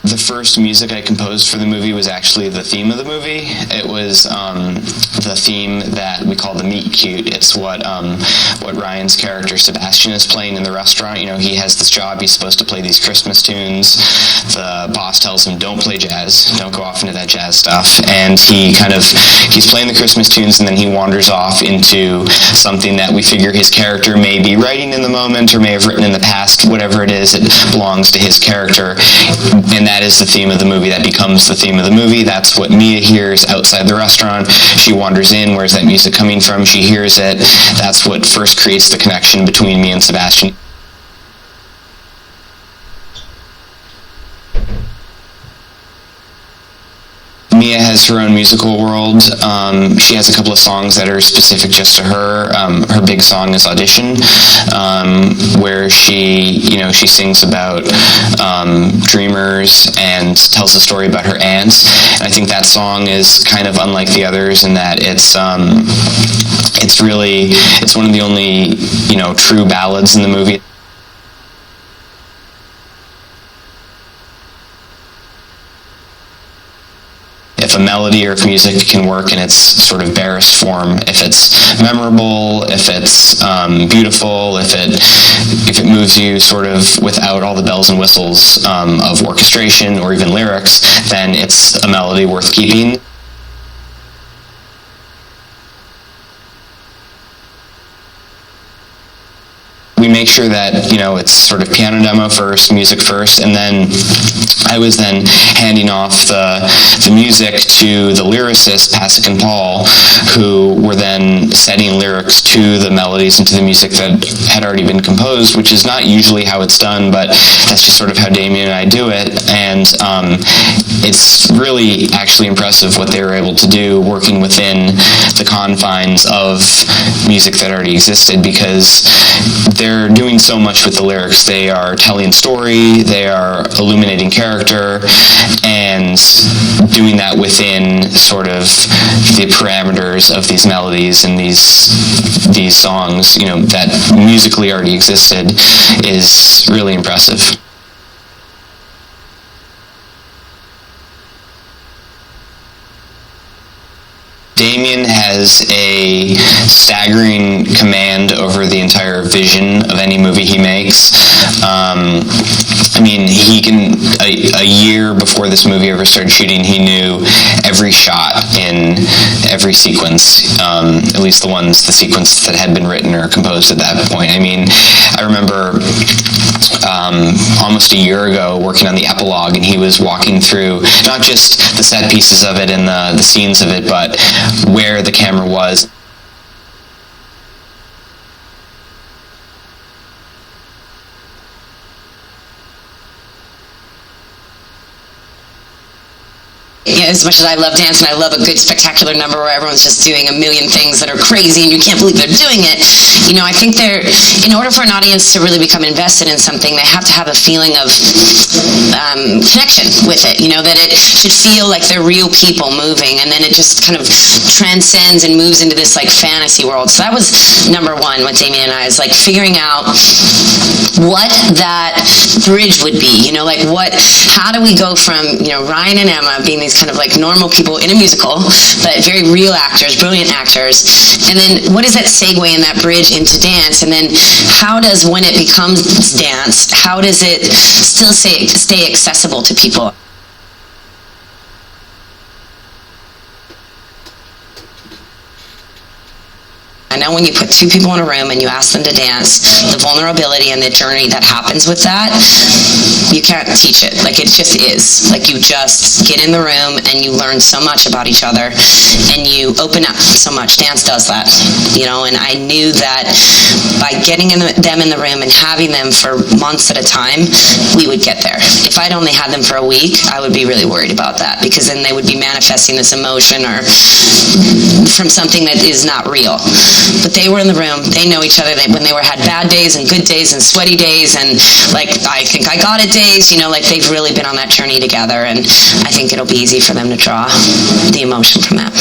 the first music I composed for the movie was actually the theme of the movie. It was the theme that we call the meet cute. It's what Ryan's character Sebastian is playing in the restaurant. You know, he has this job. He's supposed to play these Christmas tunes. The boss tells him, don't play jazz. Don't go off into that jazz stuff. And he's playing the Christmas tunes, and then he wanders off into something that we figure his character may be writing in the moment or may have written in the past. Whatever it is, it belongs to his character. And that is the theme of the movie. That becomes the theme of the movie. That's what Mia hears outside the restaurant. She wanders in. Where's that music coming from? She hears it. That's what first creates the connection between me and Sebastian. Mia has her own musical world. She has a couple of songs that are specific just to her. Her big song is Audition, where she sings about dreamers and tells a story about her aunt. And I think that song is kind of unlike the others in that it's one of the only, true ballads in the movie. If a melody or if music can work in its sort of barest form, if it's memorable, if it's beautiful, if it moves you sort of without all the bells and whistles of orchestration or even lyrics, then it's a melody worth keeping. We make sure that, it's sort of piano demo first, music first, and then I was then handing off the music to the lyricists, Pasek and Paul, who were then setting lyrics to the melodies and to the music that had already been composed, which is not usually how it's done, but that's just sort of how Damien and I do it. And it's really actually impressive what they were able to do working within the confines of music that already existed, because they're doing so much with the lyrics. They are telling story, they are illuminating character, and doing that within sort of the parameters of these melodies and these songs, that musically already existed, is really impressive. Damien has a staggering command over the entire vision of any movie he makes. He can, a year before this movie ever started shooting, he knew every shot in every sequence, at least the sequence that had been written or composed at that point. I remember almost a year ago working on the epilogue, and he was walking through not just the set pieces of it and the scenes of it, but where the camera was. As much as I love dance and I love a good spectacular number where everyone's just doing a million things that are crazy and you can't believe they're doing it, I think in order for an audience to really become invested in something, they have to have a feeling of connection with it, that it should feel like they're real people moving, and then it just kind of transcends and moves into this like fantasy world. So that was number one with Damien and I, is like figuring out what that bridge would be, how do we go from, Ryan and Emma being these kind of like normal people in a musical, but very real actors, brilliant actors, and then what is that segue in that bridge into dance, and then how does, when it becomes dance, how does it still stay accessible to people? I know when you put two people in a room and you ask them to dance, the vulnerability and the journey that happens with that, you can't teach it. Like, it just is. Like, you just get in the room and you learn so much about each other and you open up so much. Dance does that, and I knew that by getting them in the room and having them for months at a time, we would get there. If I'd only had them for a week, I would be really worried about that, because then they would be manifesting this emotion or from something that is not real. But they were in the room, they know each other, when they had bad days and good days and sweaty days and like, I think I got it days, they've really been on that journey together, and I think it'll be easy for them to draw the emotion from that.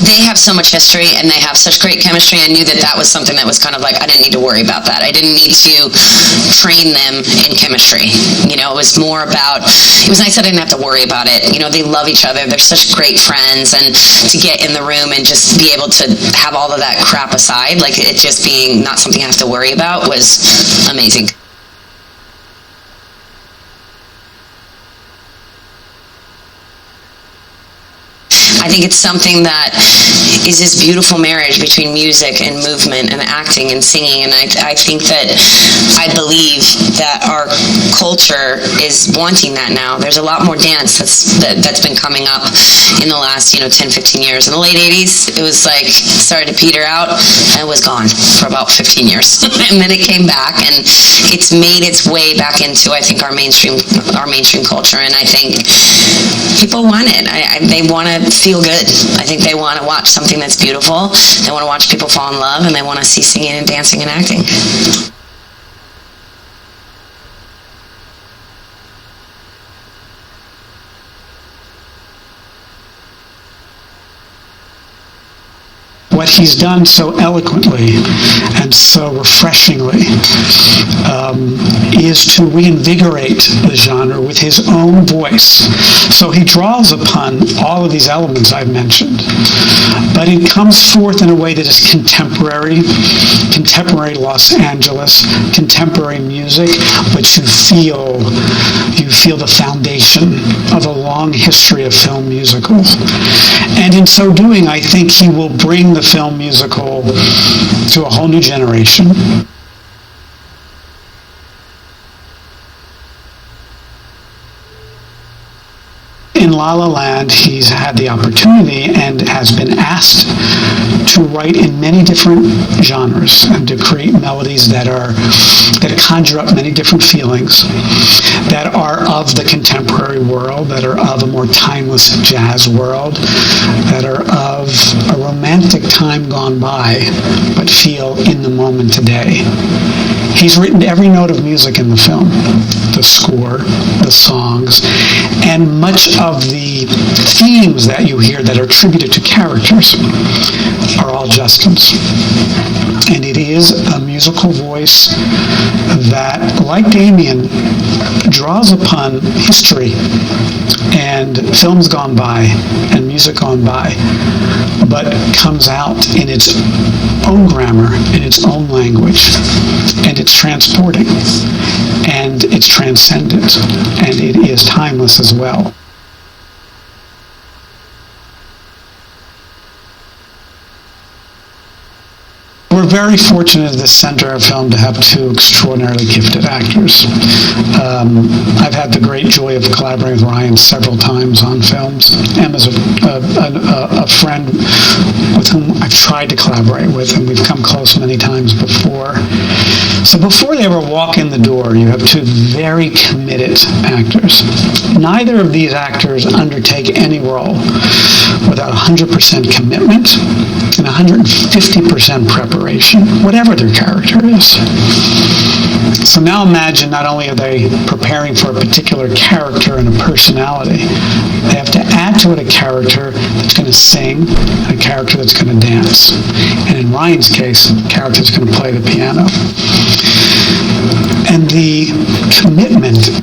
they have so much history and they have such great chemistry. I knew that was something that was kind of like, I didn't need to worry about that. I didn't need to train them in chemistry. It was more about, it was nice that I didn't have to worry about it. They love each other. They're such great friends, and to get in the room and just be able to have all of that crap aside, like it just being not something I have to worry about, was amazing. I think it's something that is this beautiful marriage between music and movement and acting and singing, and I think that, I believe that our culture is wanting that now. There's a lot more dance that's been coming up in the last 10, 15 years. In the late 80s, it was like, started to peter out, and it was gone for about 15 years. And then it came back, and it's made its way back into, I think, our mainstream culture, and I think people want it. They want to feel good. I think they want to watch something that's beautiful. They want to watch people fall in love, and they want to see singing and dancing and acting. What he's done so eloquently and so refreshingly is to reinvigorate the genre with his own voice. So he draws upon all of these elements I've mentioned, but it comes forth in a way that is contemporary Los Angeles, contemporary music, but you feel the foundation of a long history of film musicals. And in so doing, I think he will bring the film musical to a whole new generation. In La La Land, he's had the opportunity and has been asked to write in many different genres and to create melodies that conjure up many different feelings, that are of the contemporary world, that are of a more timeless jazz world, that are of a romantic time gone by, but feel in the moment today. He's written every note of music in the film, the score, the songs, and much of the themes that you hear that are attributed to characters are all Justin's. And it is a musical voice that, like Damien, draws upon history and films gone by and music gone by, but comes out in its own grammar, in its own language, and it's transporting, and it's transcendent, and it is timeless as well. We're very fortunate at the Center of Film to have two extraordinarily gifted actors. I've had the great joy of collaborating with Ryan several times on films. Emma's a friend with whom I've tried to collaborate with, and we've come close many times before. So before they ever walk in the door, you have two very committed actors. Neither of these actors undertake any role without 100% commitment and 150% preparation, whatever their character is. So now imagine, not only are they preparing for a particular character and a personality, they have to add to it a character that's going to sing and a character that's going to dance. And in Ryan's case, a character that's going to play the piano. And the commitment